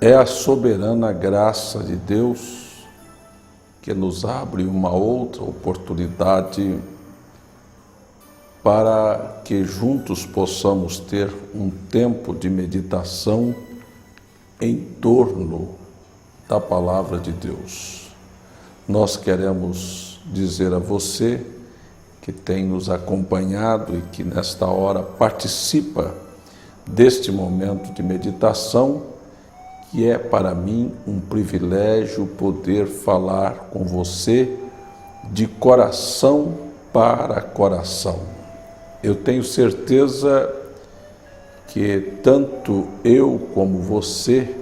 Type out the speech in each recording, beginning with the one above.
É a soberana graça de Deus que nos abre uma outra oportunidade para que juntos possamos ter um tempo de meditação em torno da Palavra de Deus. Nós queremos dizer a você que tem nos acompanhado e que nesta hora participa deste momento de meditação, que é para mim um privilégio poder falar com você de coração para coração. Eu tenho certeza que tanto eu como você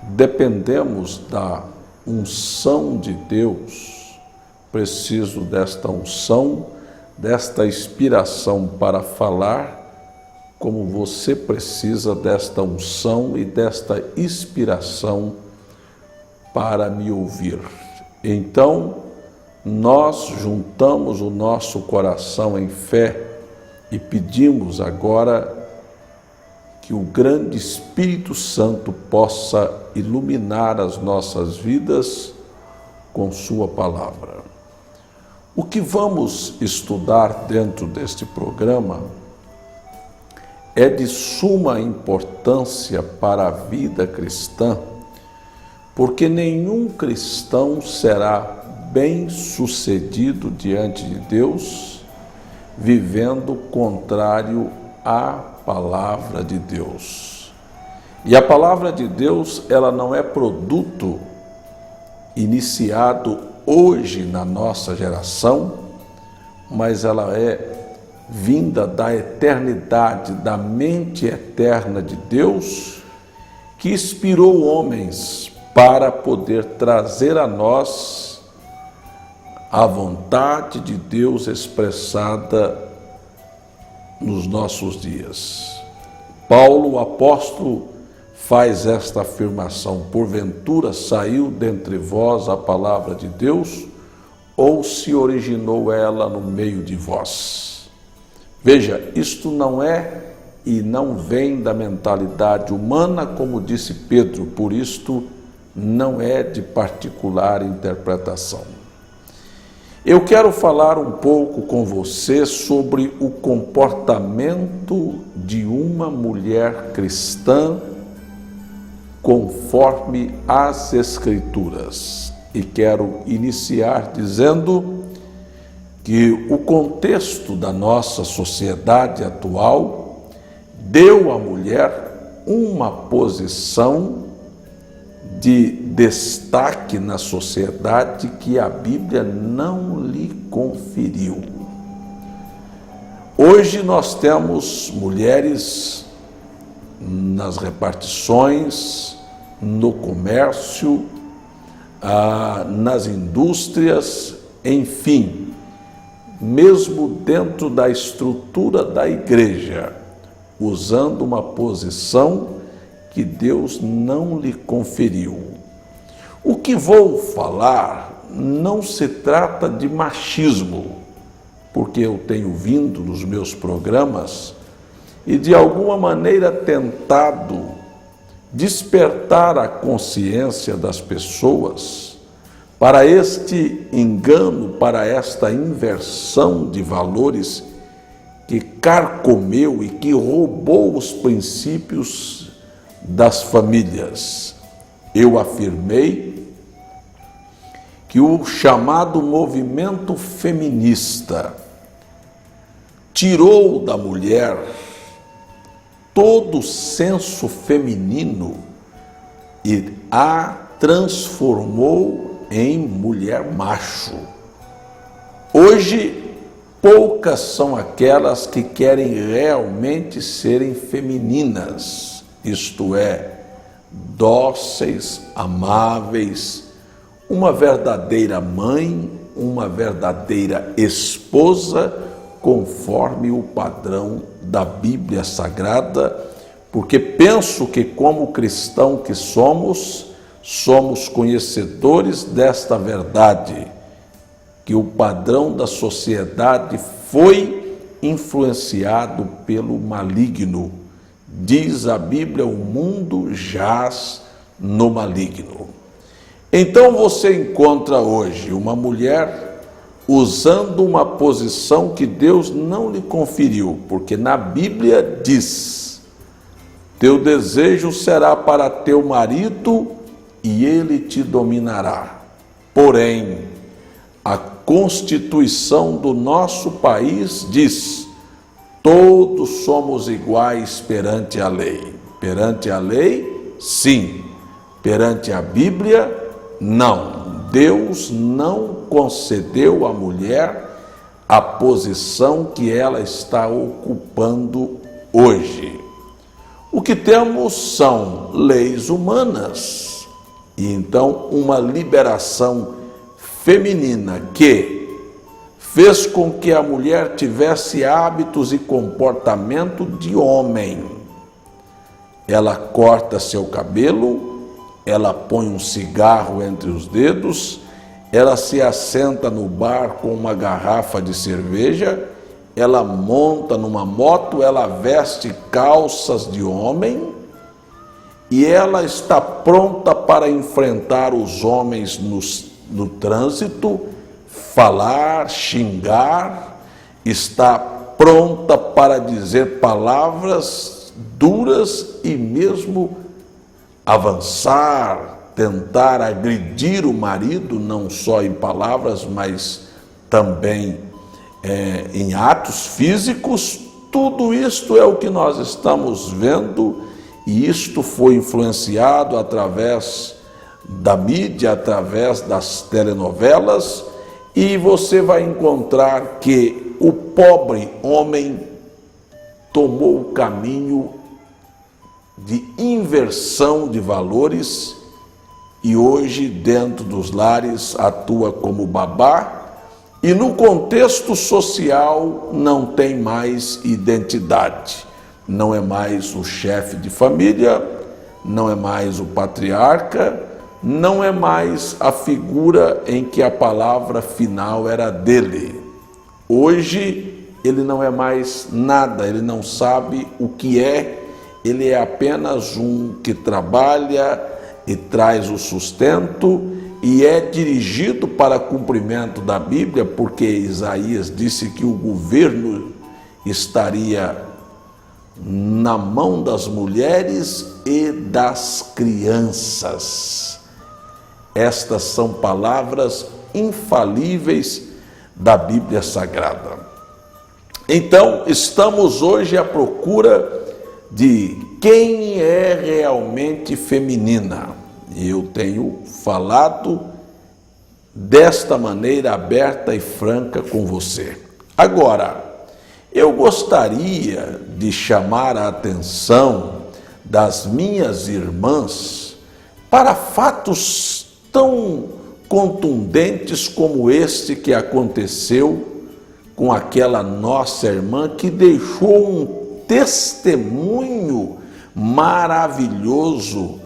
dependemos da unção de Deus. Preciso desta unção, desta inspiração para falar, como você precisa desta unção e desta inspiração para me ouvir. Então, nós juntamos o nosso coração em fé e pedimos agora que o grande Espírito Santo possa iluminar as nossas vidas com sua palavra. O que vamos estudar dentro deste programa é de suma importância para a vida cristã, porque nenhum cristão será bem-sucedido diante de Deus vivendo contrário à palavra de Deus. E a palavra de Deus, ela não é produto iniciado hoje na nossa geração, mas ela é vinda da eternidade, da mente eterna de Deus, que inspirou homens para poder trazer a nós a vontade de Deus expressada nos nossos dias. Paulo, o apóstolo, faz esta afirmação: porventura saiu dentre vós a palavra de Deus, ou se originou ela no meio de vós? Veja, isto não é e não vem da mentalidade humana, como disse Pedro, por isto não é de particular interpretação. Eu quero falar um pouco com você sobre o comportamento de uma mulher cristã conforme as Escrituras. E quero iniciar dizendo que o contexto da nossa sociedade atual deu à mulher uma posição de destaque na sociedade que a Bíblia não lhe conferiu. Hoje nós temos mulheres nas repartições, no comércio, nas indústrias, enfim, mesmo dentro da estrutura da igreja, usando uma posição que Deus não lhe conferiu. O que vou falar não se trata de machismo, porque eu tenho vindo nos meus programas e de alguma maneira tentado despertar a consciência das pessoas para este engano, para esta inversão de valores que carcomeu e que roubou os princípios das famílias. Eu afirmei que o chamado movimento feminista tirou da mulher todo o senso feminino e a transformou em mulher macho. Hoje, poucas são aquelas que querem realmente serem femininas, isto é, dóceis, amáveis, uma verdadeira mãe, uma verdadeira esposa, conforme o padrão da Bíblia Sagrada, porque penso que, como cristão que somos conhecedores desta verdade, que o padrão da sociedade foi influenciado pelo maligno. Diz a Bíblia, o mundo jaz no maligno. Então você encontra hoje uma mulher usando uma posição que Deus não lhe conferiu, porque na Bíblia diz: teu desejo será para teu marido e ele te dominará. Porém, a Constituição do nosso país diz: todos somos iguais perante a lei. Perante a lei, sim. Perante a Bíblia, não. Deus não concedeu à mulher a posição que ela está ocupando hoje. O que temos são leis humanas e então uma liberação feminina que fez com que a mulher tivesse hábitos e comportamento de homem. Ela corta seu cabelo, ela põe um cigarro entre os dedos, ela se assenta no bar com uma garrafa de cerveja, ela monta numa moto, ela veste calças de homem e ela está pronta para enfrentar os homens no trânsito, falar, xingar, está pronta para dizer palavras duras e mesmo avançar, tentar agredir o marido, não só em palavras, mas também em atos físicos. Tudo isto é o que nós estamos vendo e isto foi influenciado através da mídia, através das telenovelas, e você vai encontrar que o pobre homem tomou o caminho de inversão de valores e hoje dentro dos lares atua como babá e no contexto social não tem mais identidade, não é mais o chefe de família, não é mais o patriarca, não é mais a figura em que a palavra final era dele. Hoje ele não é mais nada, ele não sabe o que é, ele é apenas um que trabalha e traz o sustento e é dirigido para cumprimento da Bíblia, porque Isaías disse que o governo estaria na mão das mulheres e das crianças. Estas são palavras infalíveis da Bíblia Sagrada. Então, estamos hoje à procura de quem é realmente feminina. E eu tenho falado desta maneira aberta e franca com você. Agora, eu gostaria de chamar a atenção das minhas irmãs para fatos tão contundentes como este que aconteceu com aquela nossa irmã que deixou um testemunho maravilhoso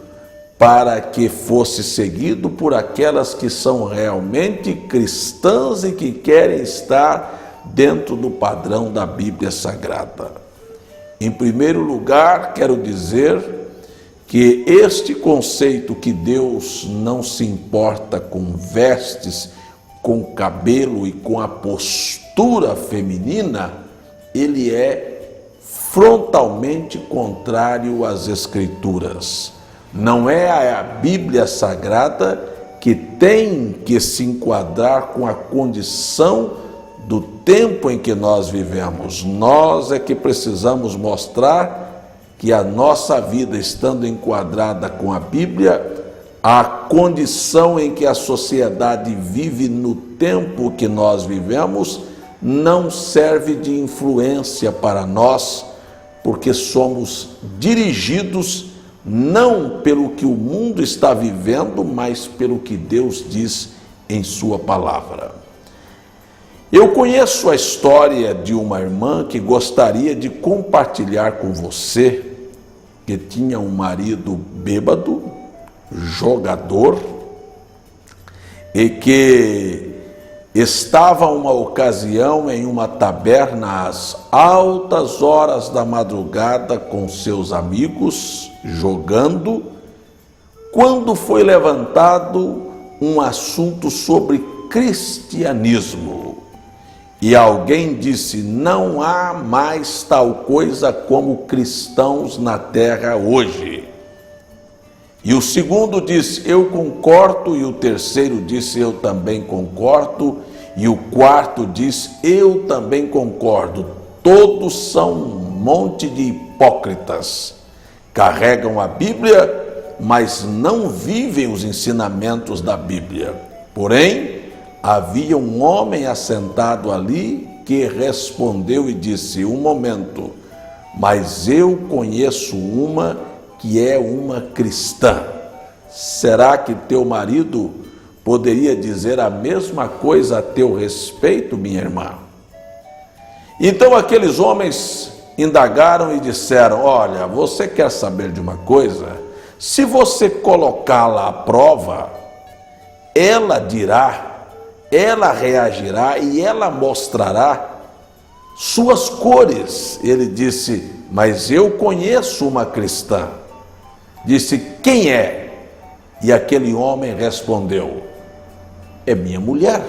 para que fosse seguido por aquelas que são realmente cristãs e que querem estar dentro do padrão da Bíblia Sagrada. Em primeiro lugar, quero dizer que este conceito que Deus não se importa com vestes, com cabelo e com a postura feminina, ele é frontalmente contrário às Escrituras. Não é a Bíblia Sagrada que tem que se enquadrar com a condição do tempo em que nós vivemos. Nós é que precisamos mostrar que a nossa vida, estando enquadrada com a Bíblia, a condição em que a sociedade vive no tempo que nós vivemos, não serve de influência para nós, porque somos dirigidos não pelo que o mundo está vivendo, mas pelo que Deus diz em sua palavra. Eu conheço a história de uma irmã que gostaria de compartilhar com você, que tinha um marido bêbado, jogador, e que estava uma ocasião em uma taberna às altas horas da madrugada com seus amigos, jogando, quando foi levantado um assunto sobre cristianismo, e alguém disse: não há mais tal coisa como cristãos na terra hoje. E o segundo disse: eu concordo, e o terceiro disse: eu também concordo, e o quarto disse: eu também concordo. Todos são um monte de hipócritas, carregam a Bíblia, mas não vivem os ensinamentos da Bíblia. Porém, havia um homem assentado ali que respondeu e disse: um momento, mas eu conheço uma que é uma cristã. Será que teu marido poderia dizer a mesma coisa a teu respeito, minha irmã? Então aqueles homens indagaram e disseram: olha, você quer saber de uma coisa? Se você colocá-la à prova, ela dirá, ela reagirá e ela mostrará suas cores. Ele disse: mas eu conheço uma cristã. Disse: quem é? E aquele homem respondeu: é minha mulher.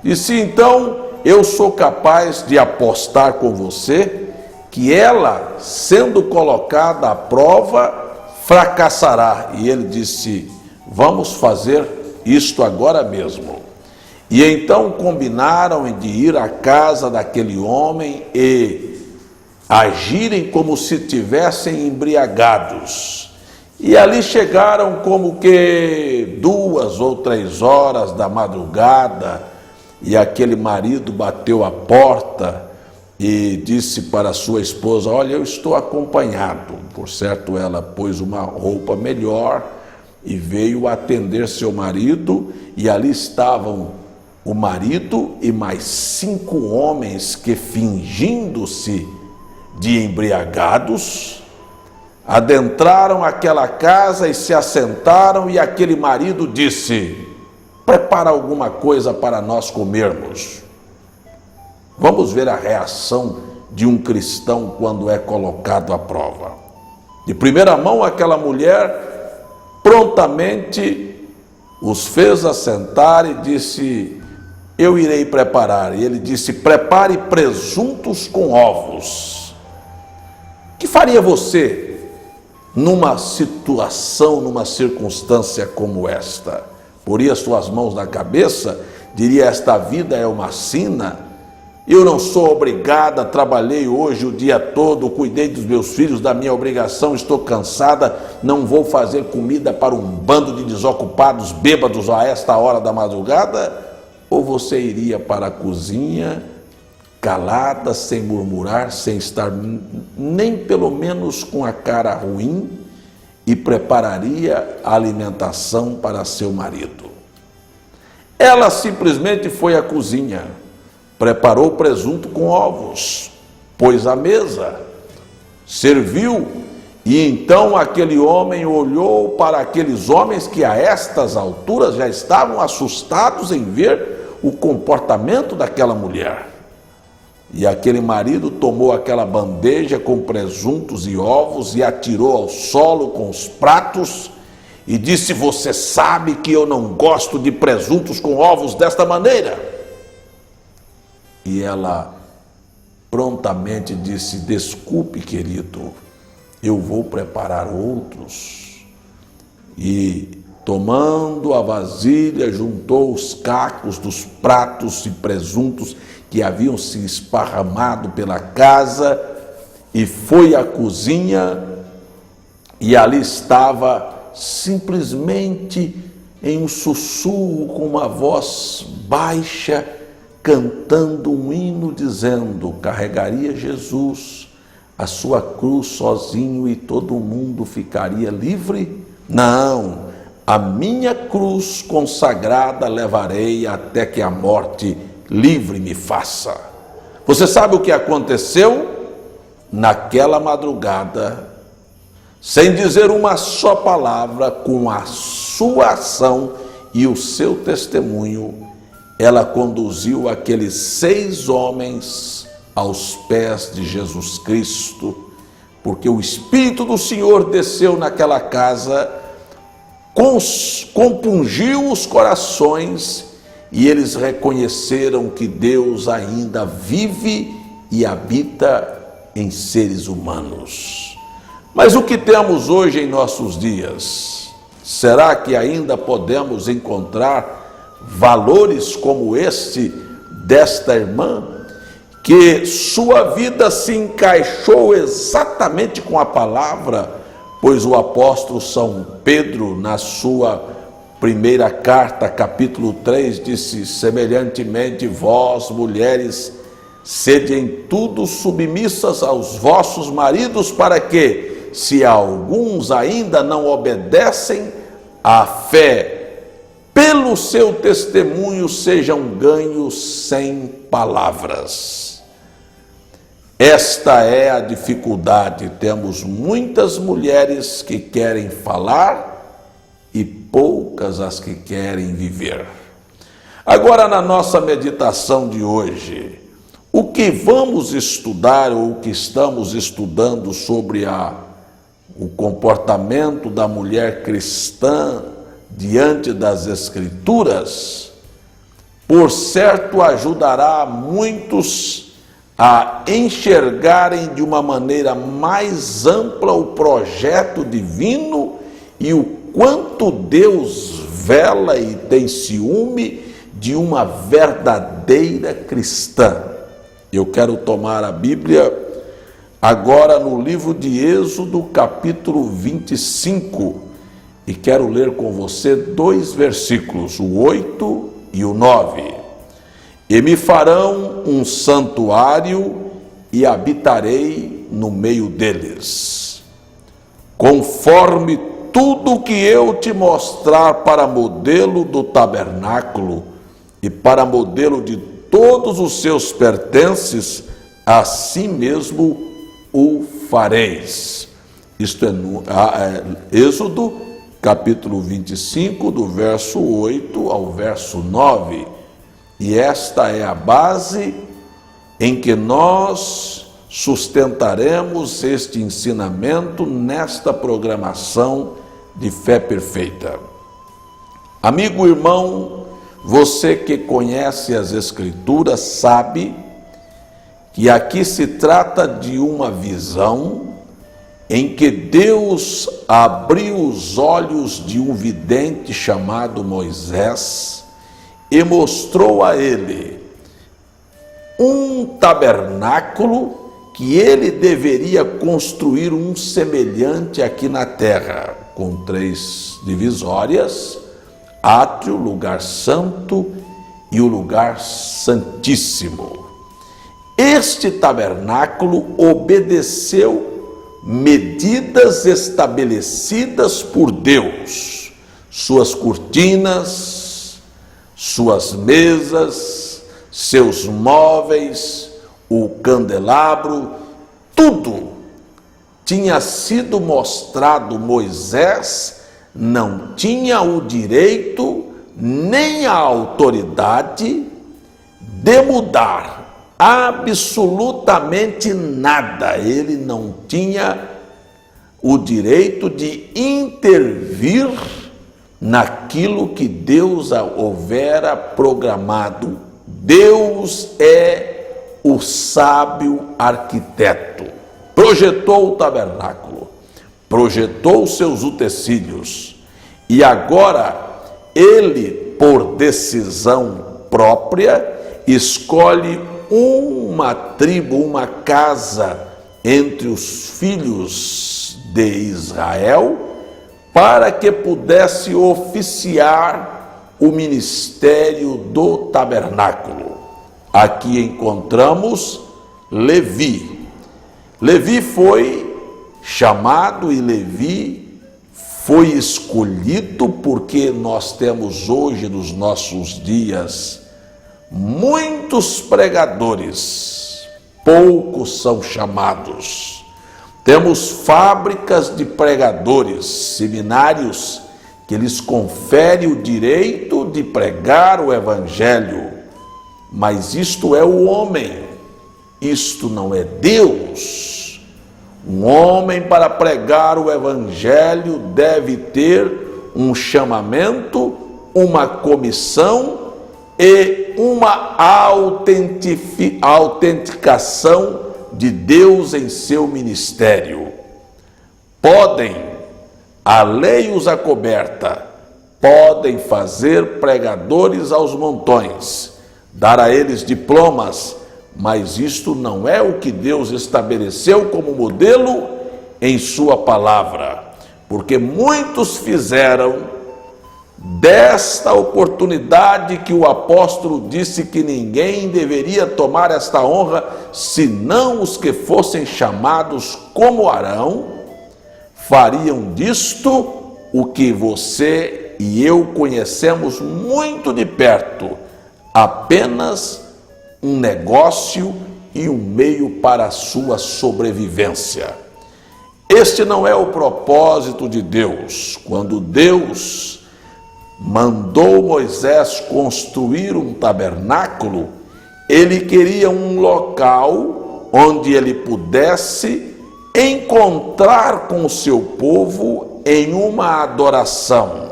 Disse: então eu sou capaz de apostar com você que ela, sendo colocada à prova, fracassará. E ele disse: vamos fazer isto agora mesmo. E então combinaram de ir à casa daquele homem e agirem como se tivessem embriagados. E ali chegaram como que 2 ou 3 horas da madrugada, e aquele marido bateu a porta e disse para sua esposa: olha, eu estou acompanhado. Por certo, ela pôs uma roupa melhor e veio atender seu marido, e ali estavam o marido e mais 5 homens que, fingindo-se de embriagados, adentraram aquela casa e se assentaram, e aquele marido disse: prepara alguma coisa para nós comermos. Vamos ver a reação de um cristão quando é colocado à prova. De primeira mão, aquela mulher prontamente os fez assentar e disse: eu irei preparar. E ele disse: prepare presuntos com ovos. O que faria você numa situação, numa circunstância como esta? Poria suas mãos na cabeça, diria: esta vida é uma sina, eu não sou obrigada, trabalhei hoje o dia todo, cuidei dos meus filhos, da minha obrigação, estou cansada, não vou fazer comida para um bando de desocupados bêbados a esta hora da madrugada? Ou você iria para a cozinha, calada, sem murmurar, sem estar nem pelo menos com a cara ruim, e prepararia a alimentação para seu marido? Ela simplesmente foi à cozinha, preparou presunto com ovos, pôs à mesa, serviu, e então aquele homem olhou para aqueles homens que a estas alturas já estavam assustados em ver o comportamento daquela mulher. E aquele marido tomou aquela bandeja com presuntos e ovos e atirou ao solo com os pratos e disse: você sabe que eu não gosto de presuntos com ovos desta maneira? E ela prontamente disse: desculpe, querido, eu vou preparar outros. E tomando a vasilha, juntou os cacos dos pratos e presuntos que haviam se esparramado pela casa e foi à cozinha, e ali estava simplesmente em um sussurro, com uma voz baixa, cantando um hino dizendo: carregaria Jesus a sua cruz sozinho e todo mundo ficaria livre? Não, a minha cruz consagrada levarei até que a morte livre me faça. Você sabe o que aconteceu? Naquela madrugada, sem dizer uma só palavra, com a sua ação e o seu testemunho, ela conduziu aqueles 6 homens aos pés de Jesus Cristo, porque o Espírito do Senhor desceu naquela casa compungiu os corações e eles reconheceram que Deus ainda vive e habita em seres humanos. Mas o que temos hoje em nossos dias? Será que ainda podemos encontrar valores como este desta irmã, que sua vida se encaixou exatamente com a palavra, pois o apóstolo São Pedro, na sua primeira carta, capítulo 3, disse: semelhantemente vós, mulheres, sede em tudo submissas aos vossos maridos, para que, se alguns ainda não obedecem à fé, pelo seu testemunho sejam ganhos sem palavras. Esta é a dificuldade. Temos muitas mulheres que querem falar e poucas as que querem viver. Agora, na nossa meditação de hoje, o que vamos estudar, ou o que estamos estudando sobre o comportamento da mulher cristã diante das Escrituras, por certo ajudará muitos a enxergarem de uma maneira mais ampla o projeto divino e o quanto Deus vela e tem ciúme de uma verdadeira cristã. Eu quero tomar a Bíblia agora no livro de Êxodo, capítulo 25, e quero ler com você 2 versículos, o 8 e o 9. E me farão um santuário e habitarei no meio deles, conforme tudo que eu te mostrar para modelo do tabernáculo e para modelo de todos os seus pertences, assim mesmo o fareis. Isto é Êxodo, capítulo 25, do verso 8 ao verso 9. E esta é a base em que nós sustentaremos este ensinamento nesta programação de Fé Perfeita. Amigo irmão, você que conhece as Escrituras sabe que aqui se trata de uma visão em que Deus abriu os olhos de um vidente chamado Moisés e mostrou a ele um tabernáculo que ele deveria construir um semelhante aqui na terra, com 3 divisórias, átrio, lugar santo e o lugar santíssimo. Este tabernáculo obedeceu medidas estabelecidas por Deus, suas cortinas, suas mesas, seus móveis, o candelabro, tudo tinha sido mostrado. Moisés não tinha o direito nem a autoridade de mudar absolutamente nada. Ele não tinha o direito de intervir naquilo que Deus houvera programado. Deus é o sábio arquiteto. Projetou o tabernáculo, projetou seus utensílios, e agora ele, por decisão própria, escolhe uma tribo, uma casa entre os filhos de Israel, para que pudesse oficiar o ministério do tabernáculo. Aqui encontramos Levi. Levi foi chamado e Levi foi escolhido porque nós temos hoje, nos nossos dias, muitos pregadores, poucos são chamados. Temos fábricas de pregadores, seminários que lhes conferem o direito de pregar o evangelho, mas isto é o homem, isto não é Deus. Um homem, para pregar o evangelho, deve ter um chamamento, uma comissão e uma autenticação de Deus em seu ministério. Podem, a lei os acoberta, podem fazer pregadores aos montões, dar a eles diplomas, mas isto não é o que Deus estabeleceu como modelo em sua palavra, porque muitos fizeram desta oportunidade que o apóstolo disse que ninguém deveria tomar esta honra, senão os que fossem chamados como Arão, fariam disto o que você e eu conhecemos muito de perto, apenas um negócio e um meio para a sua sobrevivência. Este não é o propósito de Deus. Quando Deus mandou Moisés construir um tabernáculo, ele queria um local onde ele pudesse encontrar com o seu povo em uma adoração.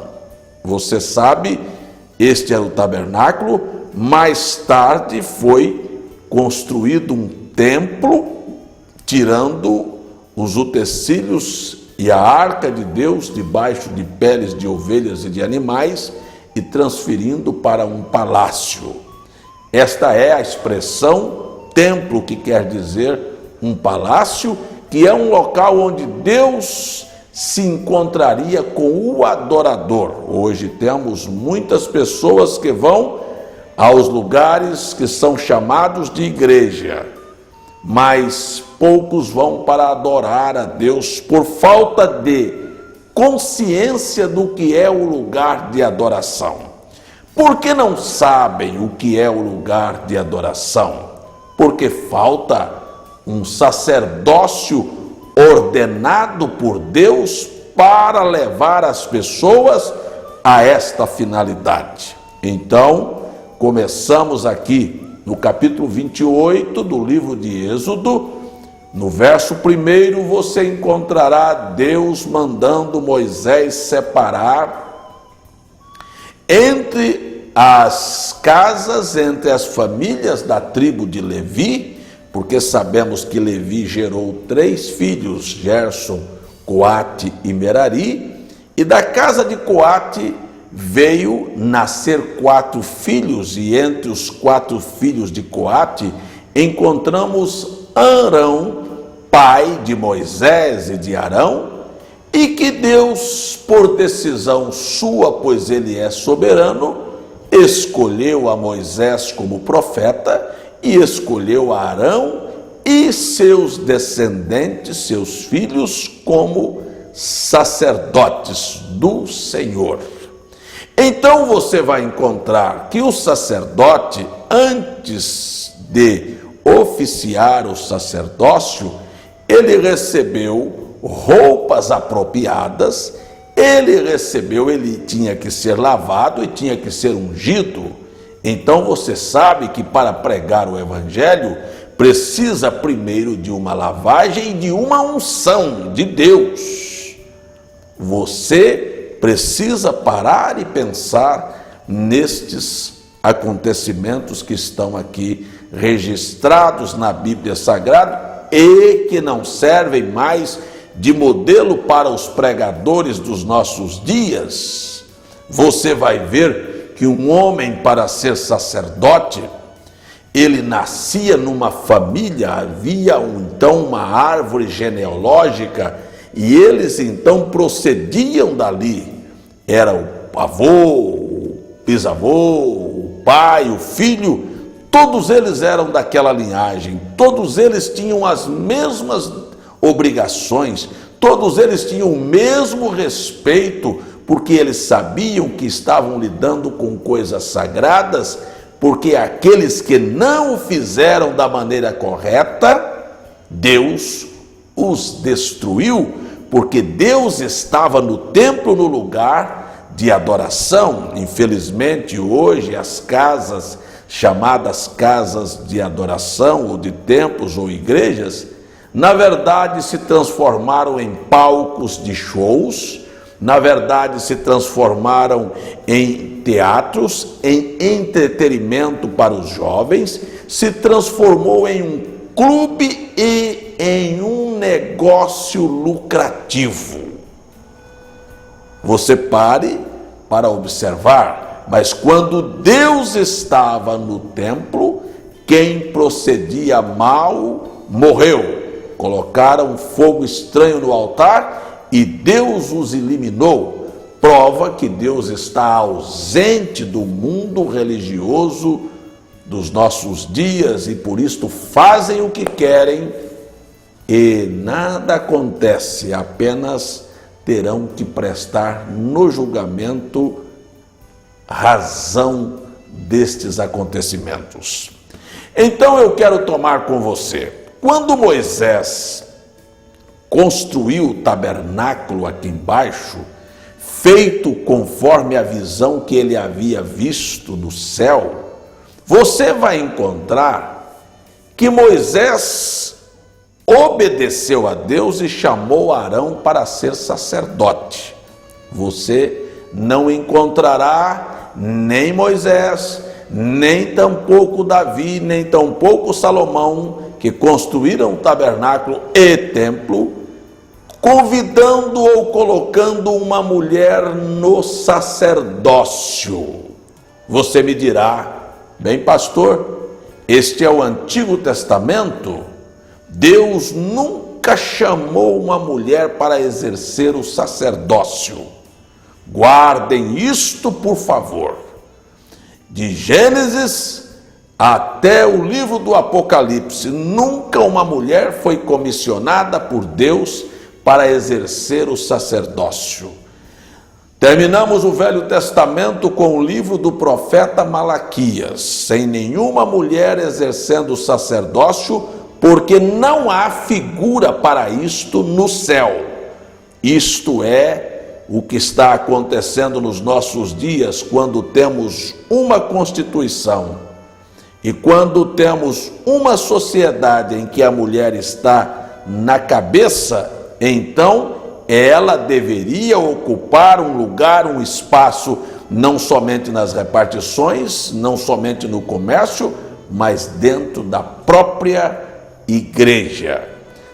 Você sabe, este era o tabernáculo. Mais tarde foi construído um templo, tirando os utensílios e a arca de Deus debaixo de peles de ovelhas e de animais e transferindo para um palácio. Esta é a expressão templo, que quer dizer um palácio, que é um local onde Deus se encontraria com o adorador. Hoje temos muitas pessoas que vão aos lugares que são chamados de igreja, mas poucos vão para adorar a Deus por falta de consciência do que é o lugar de adoração. Por que não sabem o que é o lugar de adoração? Porque falta um sacerdócio ordenado por Deus para levar as pessoas a esta finalidade. Então, começamos aqui no capítulo 28 do livro de Êxodo. No verso 1 você encontrará Deus mandando Moisés separar entre as casas, entre as famílias da tribo de Levi, porque sabemos que Levi gerou 3 filhos, Gerson, Coate e Merari, e da casa de Coate veio nascer 4 filhos, e entre os 4 filhos de Coate encontramos Arão, pai de Moisés e de Arão, e que Deus, por decisão sua, pois ele é soberano, escolheu a Moisés como profeta e escolheu a Arão e seus descendentes, seus filhos, como sacerdotes do Senhor. Então você vai encontrar que o sacerdote, antes de oficiar o sacerdócio, ele recebeu roupas apropriadas, ele tinha que ser lavado e tinha que ser ungido. Então você sabe que para pregar o evangelho precisa primeiro de uma lavagem e de uma unção de Deus. Você precisa parar e pensar nestes acontecimentos que estão aqui registrados na Bíblia Sagrada e que não servem mais de modelo para os pregadores dos nossos dias. Você vai ver que um homem, para ser sacerdote, ele nascia numa família, havia então uma árvore genealógica e eles então procediam dali. Era o avô, o bisavô, o pai, o filho, todos eles eram daquela linhagem, todos eles tinham as mesmas obrigações, todos eles tinham o mesmo respeito, porque eles sabiam que estavam lidando com coisas sagradas, porque aqueles que não o fizeram da maneira correta, Deus os destruiu, porque Deus estava no templo, no lugar de adoração. Infelizmente, hoje as casas chamadas casas de adoração, ou de templos ou igrejas, na verdade se transformaram em palcos de shows, na verdade se transformaram em teatros, em entretenimento para os jovens, se transformou em um clube e em um negócio lucrativo. Você pare para observar, mas quando Deus estava no templo, quem procedia mal morreu. Colocaram fogo estranho no altar e Deus os eliminou. Prova que Deus está ausente do mundo religioso dos nossos dias e por isto fazem o que querem e nada acontece, apenas terão que prestar no julgamento razão destes acontecimentos. Então eu quero tomar com você, quando Moisés construiu o tabernáculo aqui embaixo, feito conforme a visão que ele havia visto no céu, você vai encontrar que Moisés obedeceu a Deus e chamou Arão para ser sacerdote. Você não encontrará nem Moisés, nem tampouco Davi, nem tampouco Salomão, que construíram o tabernáculo e templo, convidando ou colocando uma mulher no sacerdócio. Você me dirá, bem pastor, este é o Antigo Testamento? Deus nunca chamou uma mulher para exercer o sacerdócio. Guardem isto, por favor. De Gênesis até o livro do Apocalipse, nunca uma mulher foi comissionada por Deus para exercer o sacerdócio. Terminamos o Velho Testamento com o livro do profeta Malaquias, sem nenhuma mulher exercendo o sacerdócio, porque não há figura para isto no céu. Isto é o que está acontecendo nos nossos dias, quando temos uma Constituição e quando temos uma sociedade em que a mulher está na cabeça, então ela deveria ocupar um lugar, um espaço, não somente nas repartições, não somente no comércio, mas dentro da própria igreja.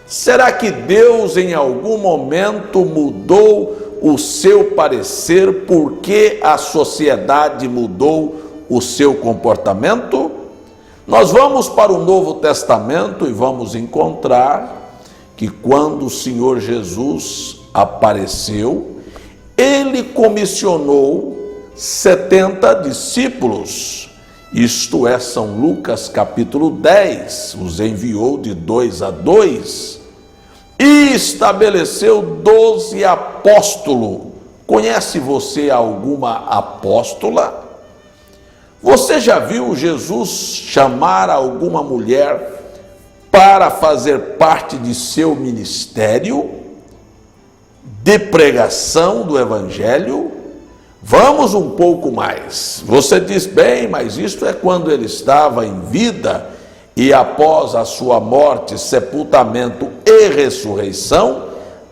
Será que Deus em algum momento mudou o seu parecer porque a sociedade mudou o seu comportamento? Nós vamos para o Novo Testamento e vamos encontrar que quando o Senhor Jesus apareceu, ele comissionou 70 discípulos, isto é, São Lucas capítulo 10, os enviou de 2 a 2 e estabeleceu 12 apóstolos. Conhece você alguma apóstola? Você já viu Jesus chamar alguma mulher para fazer parte de seu ministério de pregação do Evangelho? Vamos um pouco mais. Você diz, bem, mas isto é quando ele estava em vida e após a sua morte, sepultamento e ressurreição,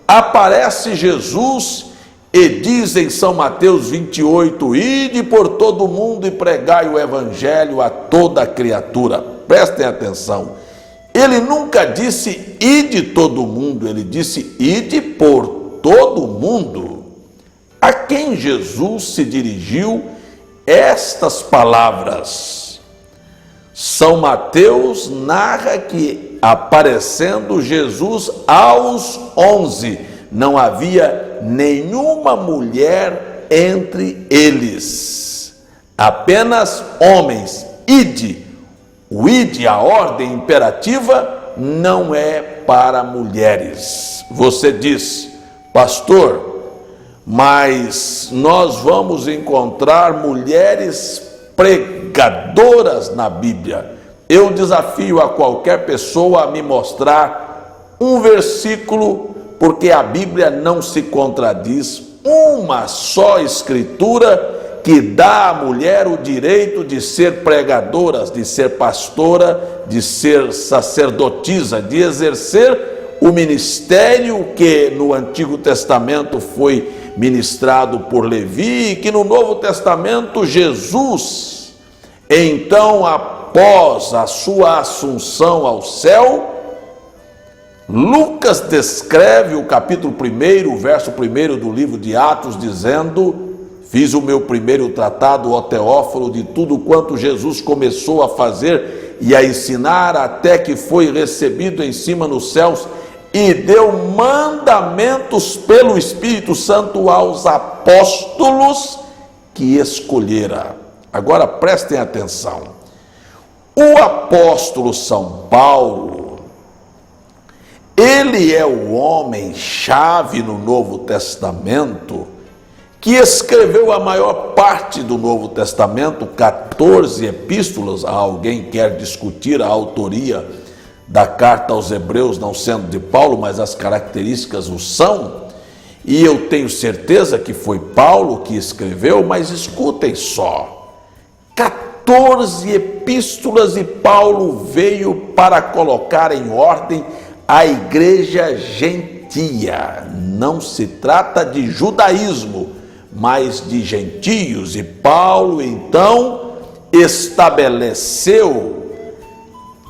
aparece Jesus e diz em São Mateus 28, ide por todo o mundo e pregai o Evangelho a toda criatura. Prestem atenção. Ele nunca disse ide todo mundo, ele disse ide por todo mundo. A quem Jesus se dirigiu estas palavras? São Mateus narra que aparecendo Jesus aos 11, não havia nenhuma mulher entre eles, apenas homens. Ide. O ide, a ordem imperativa, não é para mulheres. Você diz, pastor, mas nós vamos encontrar mulheres pregadoras na Bíblia. Eu desafio a qualquer pessoa a me mostrar um versículo, porque a Bíblia não se contradiz, uma só escritura que dá à mulher o direito de ser pregadora, de ser pastora, de ser sacerdotisa, de exercer o ministério que no Antigo Testamento foi ministrado por Levi, que no Novo Testamento Jesus, então após a sua assunção ao céu, Lucas descreve o capítulo 1, o verso 1 do livro de Atos, dizendo: fiz o meu primeiro tratado, ó Teófilo, de tudo quanto Jesus começou a fazer e a ensinar, até que foi recebido em cima nos céus, e deu mandamentos pelo Espírito Santo aos apóstolos que escolhera. Agora prestem atenção. O apóstolo São Paulo, ele é o homem-chave no Novo Testamento, que escreveu a maior parte do Novo Testamento, 14 epístolas. Alguém quer discutir a autoria da carta aos Hebreus, não sendo de Paulo, mas as características o são, e eu tenho certeza que foi Paulo que escreveu, mas escutem só, 14 epístolas, e Paulo veio para colocar em ordem a igreja gentia. Não se trata de judaísmo, mas de gentios, e Paulo então estabeleceu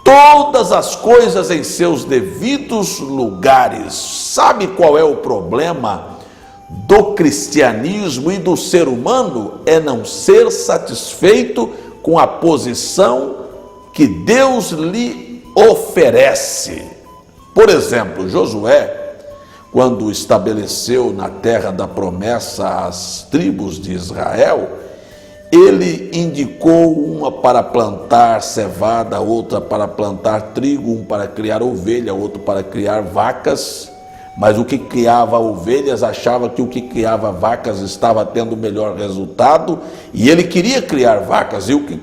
todas as coisas em seus devidos lugares. Sabe qual é o problema do cristianismo e do ser humano? É não ser satisfeito com a posição que Deus lhe oferece. Por exemplo, Josué, quando estabeleceu na terra da promessa as tribos de Israel, ele indicou uma para plantar cevada, outra para plantar trigo, um para criar ovelha, outro para criar vacas, mas o que criava ovelhas achava que o que criava vacas estava tendo melhor resultado, e ele queria criar vacas, e o que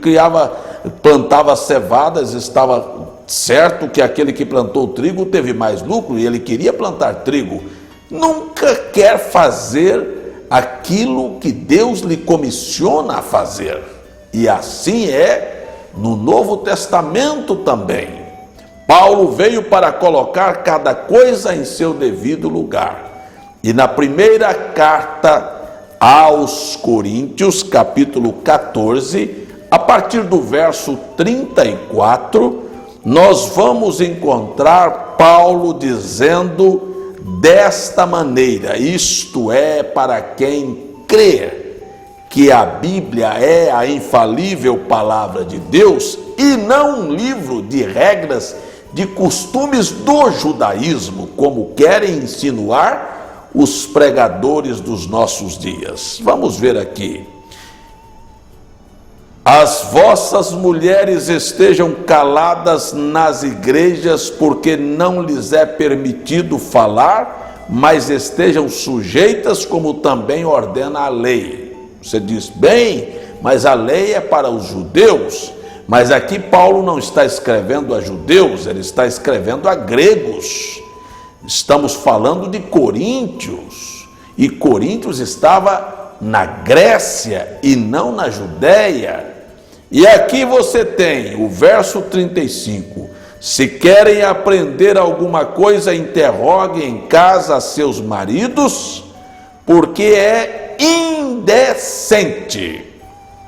plantava cevadas estava certo que aquele que plantou trigo teve mais lucro, e ele queria plantar trigo. Nunca quer fazer aquilo que Deus lhe comissiona a fazer. E assim é no Novo Testamento também. Paulo veio para colocar cada coisa em seu devido lugar. E na primeira carta aos Coríntios, capítulo 14, a partir do verso 34, nós vamos encontrar Paulo dizendo desta maneira: isto é, para quem crê que a Bíblia é a infalível palavra de Deus e não um livro de regras, de costumes do judaísmo, como querem insinuar os pregadores dos nossos dias. Vamos ver aqui. As vossas mulheres estejam caladas nas igrejas, porque não lhes é permitido falar, mas estejam sujeitas, como também ordena a lei. Você diz, bem, mas a lei é para os judeus. Mas aqui Paulo não está escrevendo a judeus, ele está escrevendo a gregos. Estamos falando de Coríntios, e Coríntios estava na Grécia e não na Judéia. E aqui você tem o verso 35. Se querem aprender alguma coisa, interroguem em casa seus maridos, porque é indecente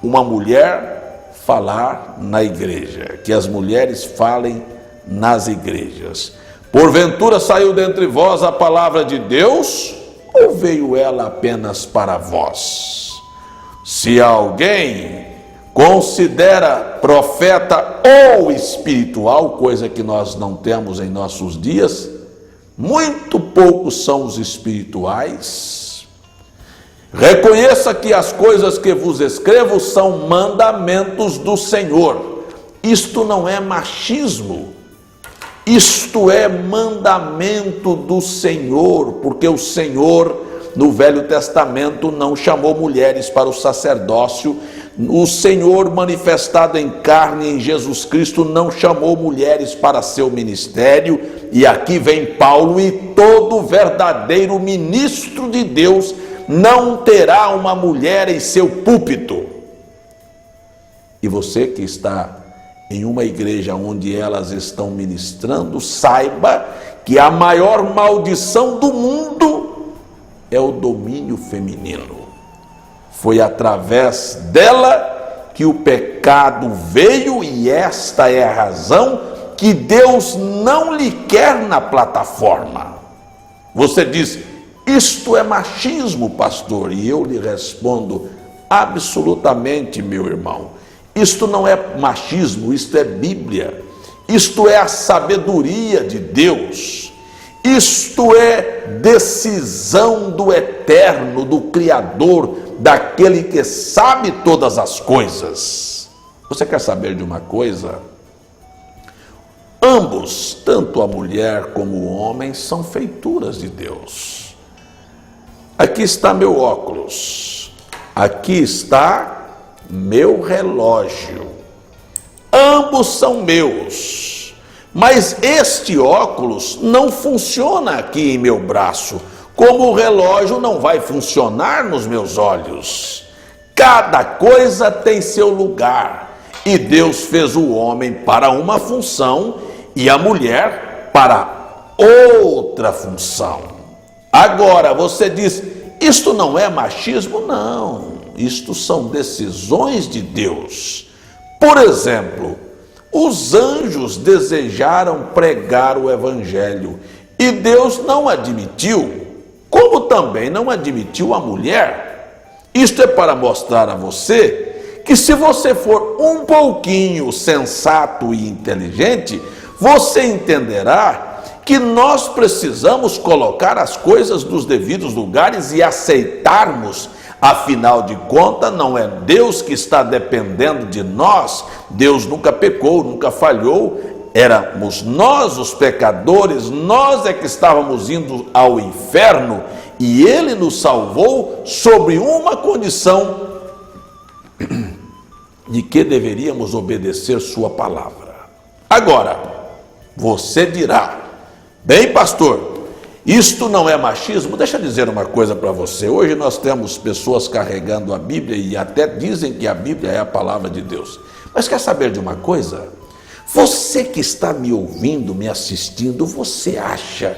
uma mulher falar na igreja, que as mulheres falem nas igrejas. Porventura saiu dentre vós a palavra de Deus, ou veio ela apenas para vós? Se alguém considera profeta ou espiritual, coisa que nós não temos em nossos dias, muito poucos são os espirituais. Reconheça que as coisas que vos escrevo são mandamentos do Senhor. Isto não é machismo, isto é mandamento do Senhor, porque o Senhor no Velho Testamento não chamou mulheres para o sacerdócio. O Senhor manifestado em carne em Jesus Cristo não chamou mulheres para seu ministério. E aqui vem Paulo: e todo verdadeiro ministro de Deus não terá uma mulher em seu púlpito. E você que está em uma igreja onde elas estão ministrando, saiba que a maior maldição do mundo é o domínio feminino. Foi através dela que o pecado veio, e esta é a razão que Deus não lhe quer na plataforma. Você diz: isto é machismo, pastor? E eu lhe respondo: absolutamente, meu irmão. Isto não é machismo, isto é Bíblia. Isto é a sabedoria de Deus. Isto é decisão do Eterno, do Criador, daquele que sabe todas as coisas. Você quer saber de uma coisa? Ambos, tanto a mulher como o homem, são feituras de Deus. Aqui está meu óculos. Aqui está meu relógio. Ambos são meus. Mas este óculos não funciona aqui em meu braço, como o relógio não vai funcionar nos meus olhos. Cada coisa tem seu lugar, e Deus fez o homem para uma função e a mulher para outra função. Agora você diz: isto não é machismo? Não, isto são decisões de Deus. Por exemplo, os anjos desejaram pregar o evangelho e Deus não admitiu, como também não admitiu a mulher. Isto é para mostrar a você que, se você for um pouquinho sensato e inteligente, você entenderá que nós precisamos colocar as coisas nos devidos lugares e aceitarmos. Afinal de contas, não é Deus que está dependendo de nós. Deus nunca pecou, nunca falhou. Éramos nós os pecadores, nós é que estávamos indo ao inferno, e Ele nos salvou sobre uma condição: de que deveríamos obedecer sua palavra. Agora, você dirá: bem, pastor, isto não é machismo? Deixa eu dizer uma coisa para você. Hoje nós temos pessoas carregando a Bíblia e até dizem que a Bíblia é a palavra de Deus. Mas quer saber de uma coisa? Você que está me ouvindo, me assistindo, você acha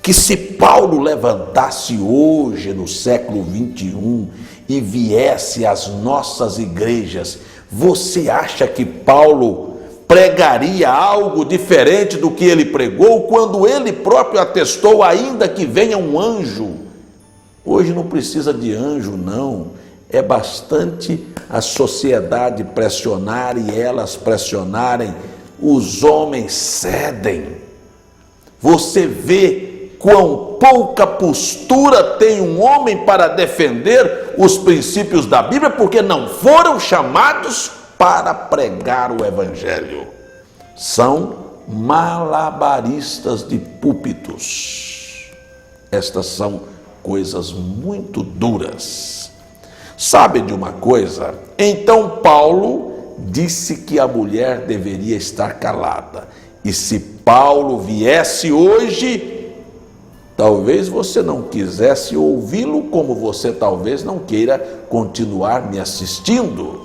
que se Paulo levantasse hoje no século 21 e viesse às nossas igrejas, você acha que Paulo pregaria algo diferente do que ele pregou, quando ele próprio atestou: ainda que venha um anjo? Hoje não precisa de anjo, não. É bastante a sociedade pressionar, e elas pressionarem, os homens cedem. Você vê quão pouca postura tem um homem para defender os princípios da Bíblia, porque não foram chamados para pregar o evangelho. São malabaristas de púlpitos. Estas são coisas muito duras. Sabe de uma coisa? Então Paulo disse que a mulher deveria estar calada. E se Paulo viesse hoje, talvez você não quisesse ouvi-lo, como você talvez não queira continuar me assistindo.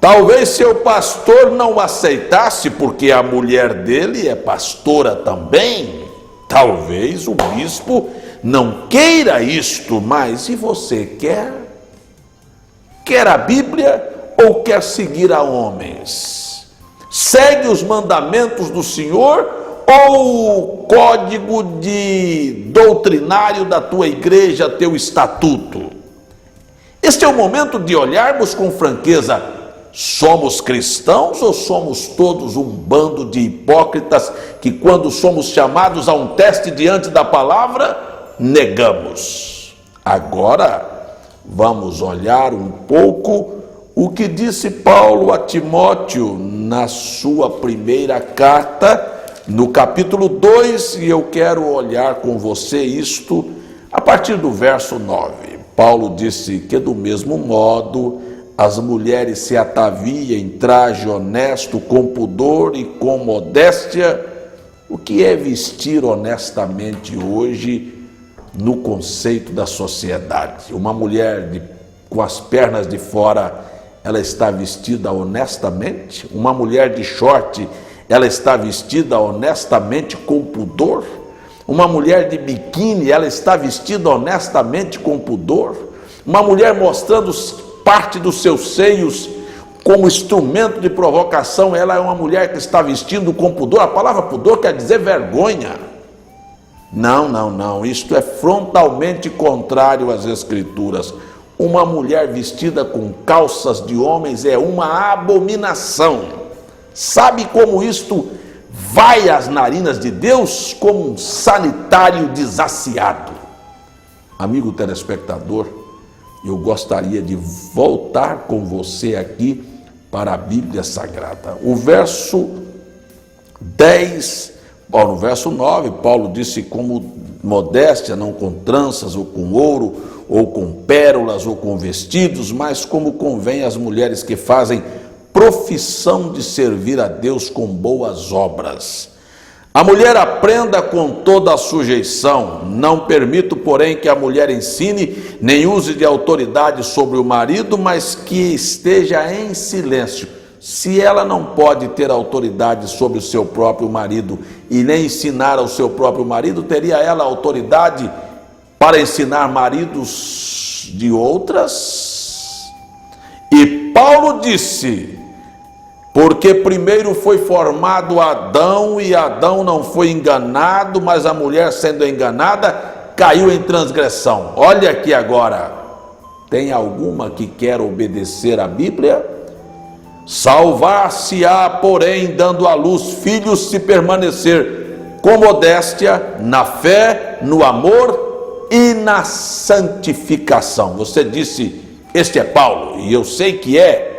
Talvez seu pastor não o aceitasse, porque a mulher dele é pastora também. Talvez o bispo não queira isto, mas e você quer? Quer a Bíblia ou quer seguir a homens? Segue os mandamentos do Senhor ou o código doutrinário da tua igreja, teu estatuto? Este é o momento de olharmos com franqueza: somos cristãos ou somos todos um bando de hipócritas que, quando somos chamados a um teste diante da palavra, negamos? Agora vamos olhar um pouco o que disse Paulo a Timóteo na sua primeira carta, no capítulo 2, e eu quero olhar com você isto a partir do verso 9. Paulo disse que, do mesmo modo, as mulheres se ataviem em traje honesto, com pudor e com modéstia. O que é vestir honestamente hoje no conceito da sociedade? Uma mulher com as pernas de fora, ela está vestida honestamente? Uma mulher de short, ela está vestida honestamente com pudor? Uma mulher de biquíni, ela está vestida honestamente com pudor? Uma mulher mostrando parte dos seus seios como instrumento de provocação, ela é uma mulher que está vestindo com pudor? A palavra pudor quer dizer vergonha. Não, isto é frontalmente contrário às Escrituras. Uma mulher vestida com calças de homens é uma abominação. Sabe como isto vai às narinas de Deus? Como um sanitário desaciado. Amigo telespectador, eu gostaria de voltar com você aqui para a Bíblia Sagrada. O verso 10, no verso 9, Paulo disse: como modéstia, não com tranças, ou com ouro, ou com pérolas, ou com vestidos, mas como convém às mulheres que fazem profissão de servir a Deus com boas obras. A mulher aprenda com toda a sujeição. Não permito, porém, que a mulher ensine, nem use de autoridade sobre o marido, mas que esteja em silêncio. Se ela não pode ter autoridade sobre o seu próprio marido e nem ensinar ao seu próprio marido, teria ela autoridade para ensinar maridos de outras? E Paulo disse: porque primeiro foi formado Adão, e Adão não foi enganado, mas a mulher, sendo enganada, caiu em transgressão. Olha aqui agora, tem alguma que quer obedecer à Bíblia? Salvar-se-á, porém, dando à luz filhos, se permanecer com modéstia, na fé, no amor e na santificação. Você disse: este é Paulo, e eu sei que é.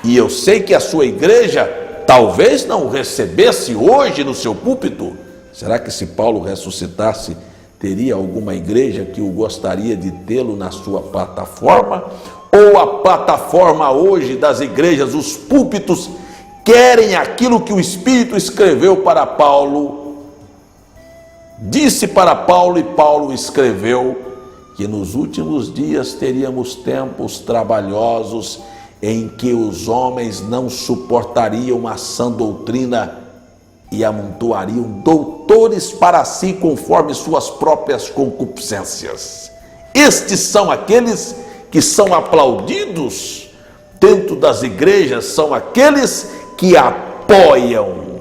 E eu sei que a sua igreja talvez não o recebesse hoje no seu púlpito. Será que se Paulo ressuscitasse, teria alguma igreja que o gostaria de tê-lo na sua plataforma? Ou a plataforma hoje das igrejas, os púlpitos, querem aquilo que o Espírito escreveu para Paulo? Disse para Paulo, e Paulo escreveu que nos últimos dias teríamos tempos trabalhosos, em que os homens não suportariam a sã doutrina e amontoariam doutores para si conforme suas próprias concupiscências. Estes são aqueles que são aplaudidos dentro das igrejas, são aqueles que apoiam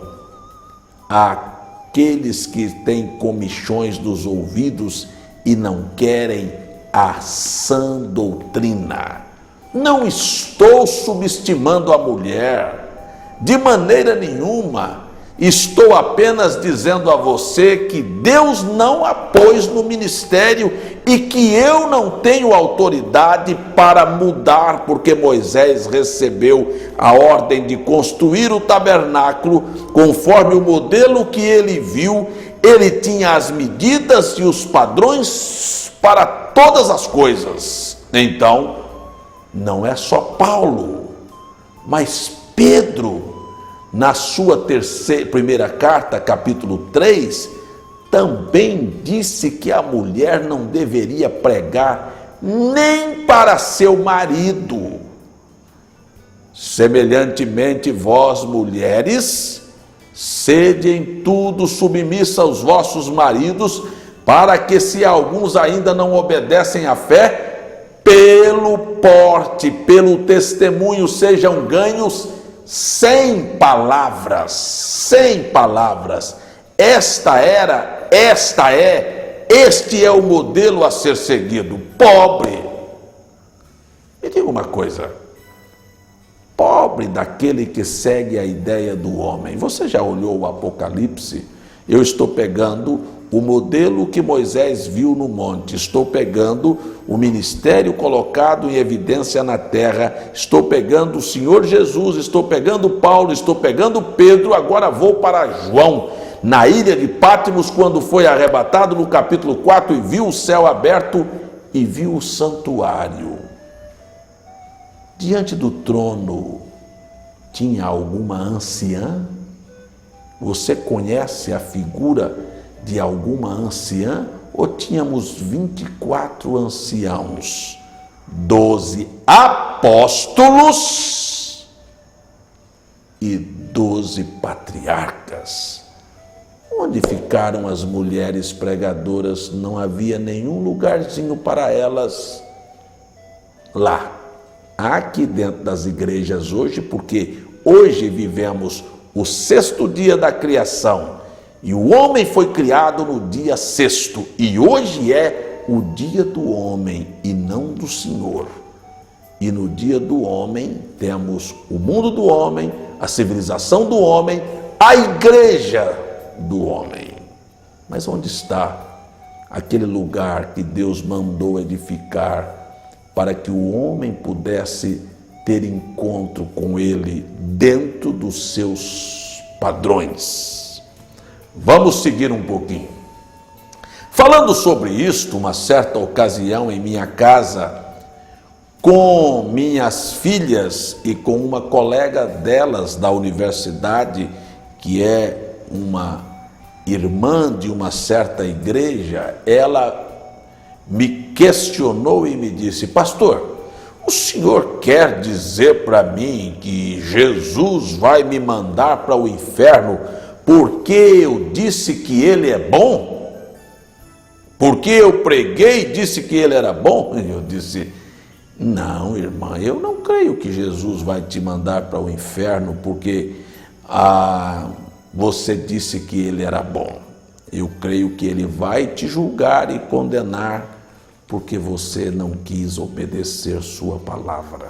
aqueles que têm comichões dos ouvidos e não querem a sã doutrina. Não estou subestimando a mulher, de maneira nenhuma. Estou apenas dizendo a você que Deus não a pôs no ministério e que eu não tenho autoridade para mudar, porque Moisés recebeu a ordem de construir o tabernáculo conforme o modelo que ele viu. Ele tinha as medidas e os padrões para todas as coisas. Então, não é só Paulo, mas Pedro, na sua primeira carta, capítulo 3, também disse que a mulher não deveria pregar nem para seu marido. Semelhantemente, vós, mulheres, sede em tudo submissa aos vossos maridos, para que, se alguns ainda não obedecem à fé, pelo porte, pelo testemunho, sejam ganhos sem palavras. Este é o modelo a ser seguido. Pobre. Me diga uma coisa. Pobre daquele que segue a ideia do homem. Você já olhou o Apocalipse? Eu estou pegando o modelo que Moisés viu no monte, estou pegando o ministério colocado em evidência na terra, estou pegando o Senhor Jesus, estou pegando Paulo, estou pegando Pedro. Agora vou para João, na ilha de Patmos, quando foi arrebatado, no capítulo 4, e viu o céu aberto e viu o santuário. Diante do trono tinha alguma anciã? Você conhece a figura de alguma anciã? Ou tínhamos 24 anciãos, 12 apóstolos e 12 patriarcas? Onde ficaram as mulheres pregadoras? Não havia nenhum lugarzinho para elas lá. Aqui dentro das igrejas hoje, porque hoje vivemos o 6º dia da criação e o homem foi criado no dia 6º e hoje é o dia do homem e não do Senhor. E no dia do homem temos o mundo do homem, a civilização do homem, a igreja do homem. Mas onde está aquele lugar que Deus mandou edificar para que o homem pudesse ter encontro com ele dentro dos seus padrões? Vamos seguir um pouquinho. Falando sobre isto, uma certa ocasião em minha casa, com minhas filhas e com uma colega delas da universidade, que é uma irmã de uma certa igreja, ela me questionou e me disse: pastor, o senhor quer dizer para mim que Jesus vai me mandar para o inferno porque eu disse que ele é bom? Porque eu preguei e disse que ele era bom? E eu disse: não, irmã, eu não creio que Jesus vai te mandar para o inferno porque você disse que ele era bom. Eu creio que ele vai te julgar e condenar porque você não quis obedecer sua palavra.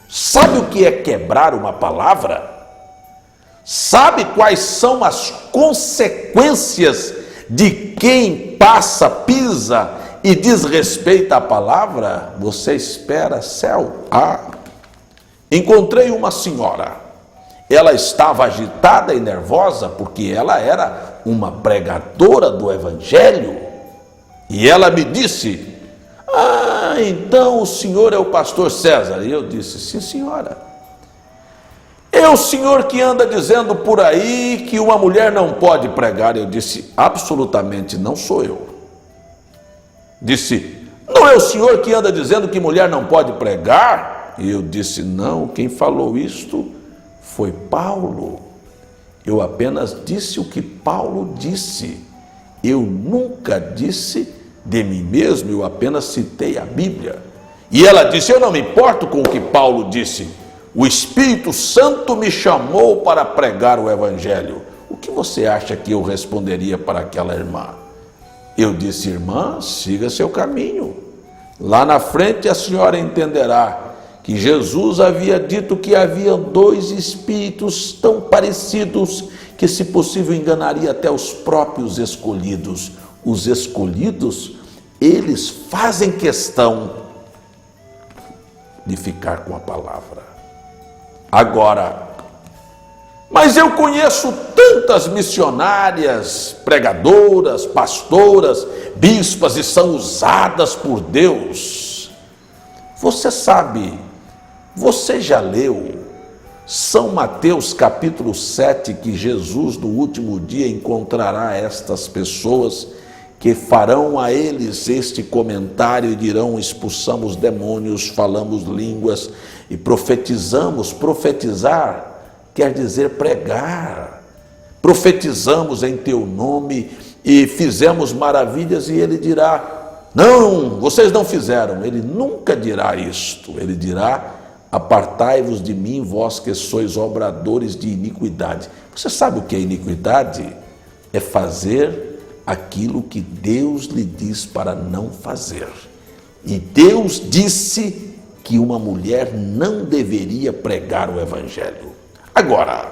Sabe o que é quebrar uma palavra? Sabe quais são as consequências de quem pisa e desrespeita a palavra? Você espera céu. Encontrei uma senhora. Ela estava agitada e nervosa porque ela era uma pregadora do evangelho. E ela me disse: então o senhor é o pastor César? E eu disse: sim, senhora. É o senhor que anda dizendo por aí que uma mulher não pode pregar? Eu disse: absolutamente não sou eu. Disse: não é o senhor que anda dizendo que mulher não pode pregar? E eu disse: não, quem falou isto foi Paulo. Eu apenas disse o que Paulo disse. Eu nunca disse de mim mesmo, eu apenas citei a Bíblia. E ela disse: eu não me importo com o que Paulo disse. O Espírito Santo me chamou para pregar o evangelho. O que você acha que eu responderia para aquela irmã? Eu disse: irmã, siga seu caminho. Lá na frente a senhora entenderá que Jesus havia dito que havia 2 espíritos tão parecidos que, se possível, enganaria até os próprios escolhidos. Os escolhidos, eles fazem questão de ficar com a palavra. Agora, mas eu conheço tantas missionárias, pregadoras, pastoras, bispas, e são usadas por Deus. Você sabe, você já leu São Mateus capítulo 7, que Jesus no último dia encontrará estas pessoas que farão a eles este comentário e dirão: expulsamos demônios, falamos línguas e profetizamos. Profetizar quer dizer pregar. Profetizamos em teu nome e fizemos maravilhas. E ele dirá: não, vocês não fizeram. Ele nunca dirá isto. Ele dirá: apartai-vos de mim, vós que sois obradores de iniquidade. Você sabe o que é iniquidade? É fazer aquilo que Deus lhe diz para não fazer. E Deus disse que uma mulher não deveria pregar o evangelho. Agora,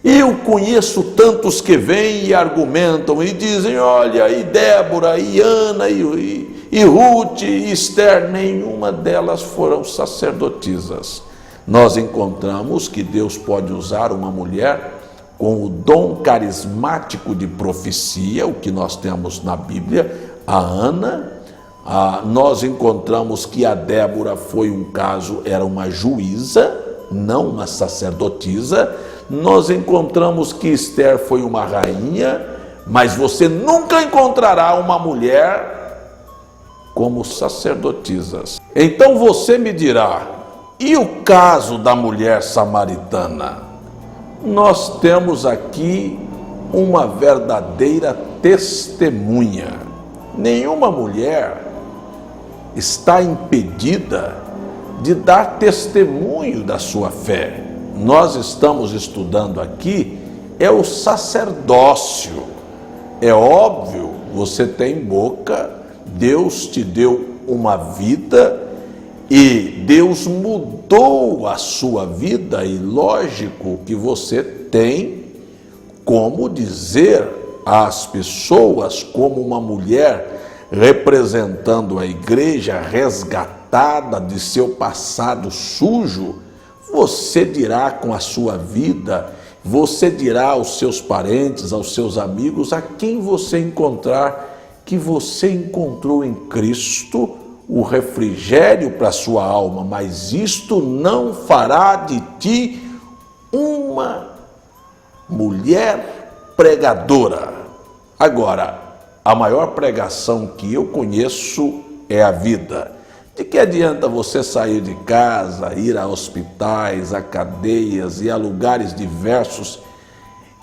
eu conheço tantos que vêm e argumentam e dizem: olha, e Débora, e Ana, e Ruth, e Esther, nenhuma delas foram sacerdotisas. Nós encontramos que Deus pode usar uma mulher com o dom carismático de profecia, o que nós temos na Bíblia, a Ana. Nós encontramos que a Débora foi um caso, era uma juíza, não uma sacerdotisa. Nós encontramos que Esther foi uma rainha, mas você nunca encontrará uma mulher como sacerdotisas. Então você me dirá: e o caso da mulher samaritana? nós temos aqui uma verdadeira testemunha. Nenhuma mulher está impedida de dar testemunho da sua fé. Nós estamos estudando aqui o sacerdócio. É óbvio, você tem boca, Deus te deu uma vida e Deus mudou a sua vida, e lógico que você tem como dizer às pessoas, como uma mulher representando a igreja resgatada de seu passado sujo, você dirá com a sua vida, você dirá aos seus parentes, aos seus amigos, a quem você encontrar, que você encontrou em Cristo o refrigério para a sua alma, mas isto não fará de ti uma mulher pregadora. Agora, a maior pregação que eu conheço é a vida. De que adianta você sair de casa, ir a hospitais, a cadeias e a lugares diversos,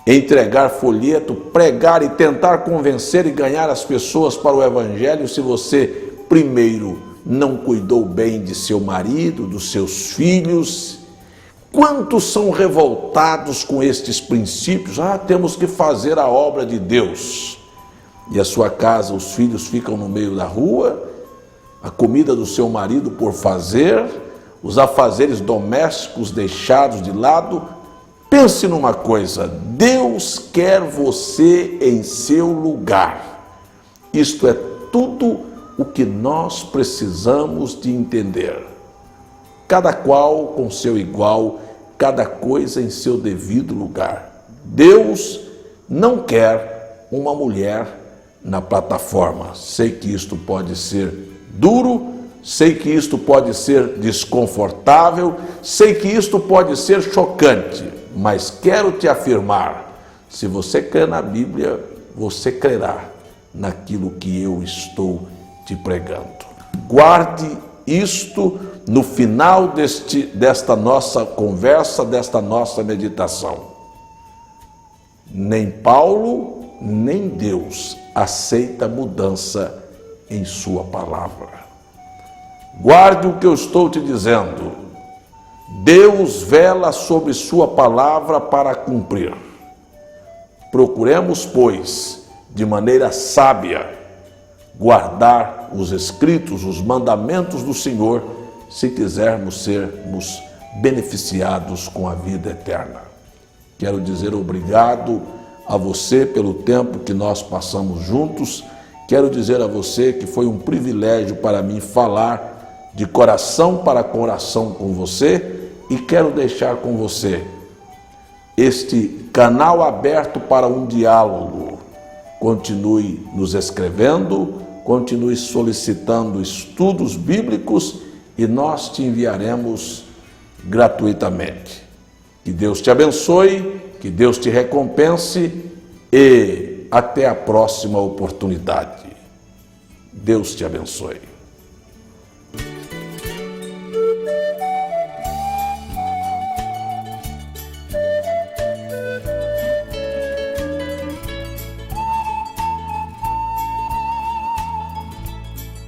entregar folheto, pregar e tentar convencer e ganhar as pessoas para o evangelho, se você primeiro não cuidou bem de seu marido, dos seus filhos? Quantos são revoltados com estes princípios? Temos que fazer a obra de Deus. E a sua casa, os filhos ficam no meio da rua, a comida do seu marido por fazer, os afazeres domésticos deixados de lado. Pense numa coisa: Deus quer você em seu lugar. Isto é tudo o que nós precisamos de entender. Cada qual com seu igual, cada coisa em seu devido lugar. Deus não quer uma mulher na plataforma. Sei que isto pode ser duro, sei que isto pode ser desconfortável, sei que isto pode ser chocante, mas quero te afirmar: se você crê na Bíblia, você crerá naquilo que eu estou te pregando. Guarde isto no final desta nossa conversa, desta nossa meditação. Nem Paulo, nem Deus aceita mudança em sua palavra. Guarde o que eu estou te dizendo. Deus vela sobre sua palavra para cumprir. Procuremos, pois, de maneira sábia, guardar os escritos, os mandamentos do Senhor, se quisermos sermos beneficiados com a vida eterna. Quero dizer obrigado a você pelo tempo que nós passamos juntos. Quero dizer a você que foi um privilégio para mim falar de coração para coração com você, e quero deixar com você este canal aberto para um diálogo. Continue nos escrevendo, continue solicitando estudos bíblicos e nós te enviaremos gratuitamente. Que Deus te abençoe, que Deus te recompense e até a próxima oportunidade. Deus te abençoe.